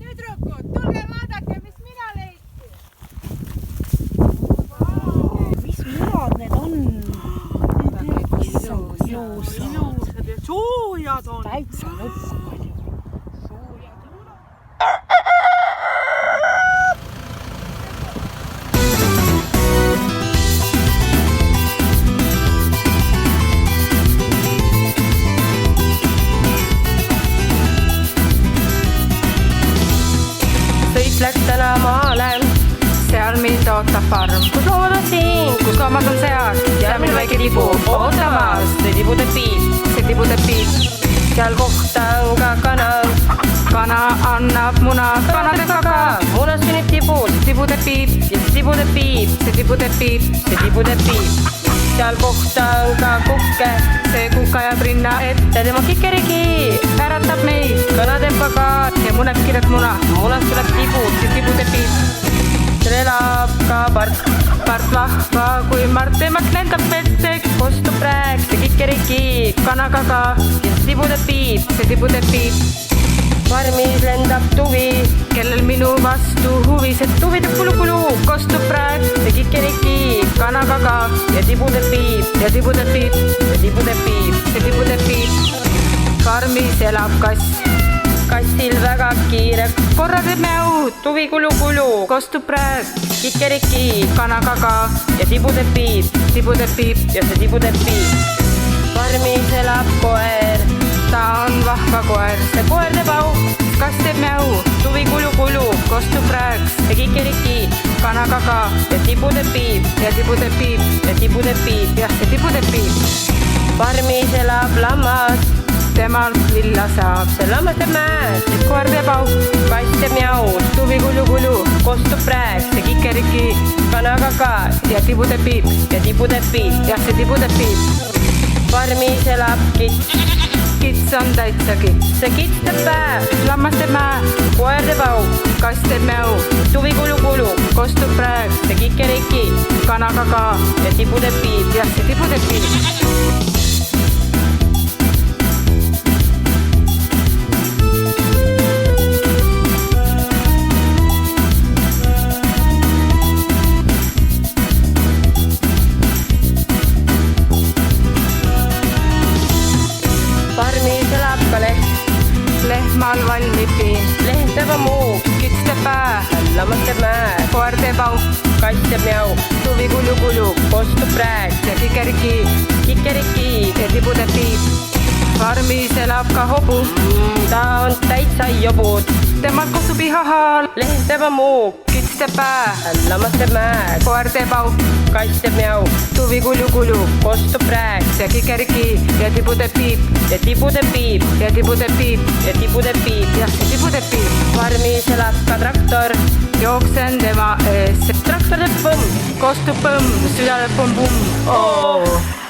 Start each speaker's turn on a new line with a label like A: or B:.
A: Tüdrukud, tulge vaadake, mis mina leidsin.
B: Mis munad need on? Ilusad
C: ja soojad on.
B: Täitsa lõppu palju.
D: Sõit läks täna maale, seal mind ootab farm. Kus loomad on siin, kus loomad on seal ja meil väike tibu ootamas. See tibu teeb piip, see tibu teeb piip. Seal kohta on ka kana, kana annab muna, kana teeb kaka. Munas sünnib tibu, see tibu teeb piip ja see tibu teeb piip, see tibu teeb piip, see tibu teeb piip. Seal kohta on ka kukke, see kukka jääb rinna ette, tema kikerigi äratab meid. Kana teeb kaka ja muneb kirjad muna, munast tuleb tibu, see tibu teeb piip. Seal elab ka part vahva, kui Mart temaks lendab vette, kostub rääk, see kikerigi, kana kaka ja see tibu teeb piip, see tibu teeb piip. Farmis lendab tuvi, kellel minu vastu huvi, see tuvi teeb kulu-kulu, kostub rääk, see kikerigi, kana kaka ja tibu teeb piip, ja tibu teeb piip, ja tibu teeb piip, see tibu teeb piip. Farmis elab kass, kassil väga kiire, korra teeb mäu, tuvi kulu-kulu, kostub rääk, kikeriki, kana kaka ja tibu teeb piip ja see tibu teeb piip. Farmis elab koer, ta on vahva koer, see koer teeb au, kass teeb mäu, tuvi kulu-kulu, kostub rääk, see kikeriki, kana kaka ja tibu teeb piip ja tibu teeb piip ja tibu teeb piip ja see tibu teeb piip. Farmis elab lammas, temal villa saab, see lammas teeb mäed, see koer teeb au, kass teeb mjau, tuvi kulu-kulu, kostub rääk, see kikeriki, kana kaka ja tibu teeb piip ja tibu teeb piip ja see tibu teeb piip. Farmis elab kits, kits on täitsa kits, see kits teeb päev, lammas teeb mäe, koer teeb au, kass teeb mjau, tuvi kulu-kulu, kostub rääk, see kikeriki, kana kaka ja tibu teeb piip ja see tibu teeb piip. Farmis elab ka leht, lehmal valmib piim, leht teeb muu, kits teeb pää, lammas teeb mäe, koer teeb au, kass teeb mjau, tuvi kulu-kulu, kostub rääk ja kikeriki, kikeriki ja tibu teeb piip. Farmis elab ka hobu, ta on täitsa jobud, temal kostub ihahaal, leht teeb muu, kits teeb pää, lammas teeb mäe, koer teeb au, kass teeb mjau, tuvi kulu-kulu, kostub rääk ja kikeriki ja tibu teeb piip ja tibu teeb piip ja tibu teeb piip ja tibu teeb piip ja see tibu teeb piip. Farmis elab ka traktor, jooksen tema ees, see traktor teeb põmm, kostub põmm, süda teeb põmm-pumm.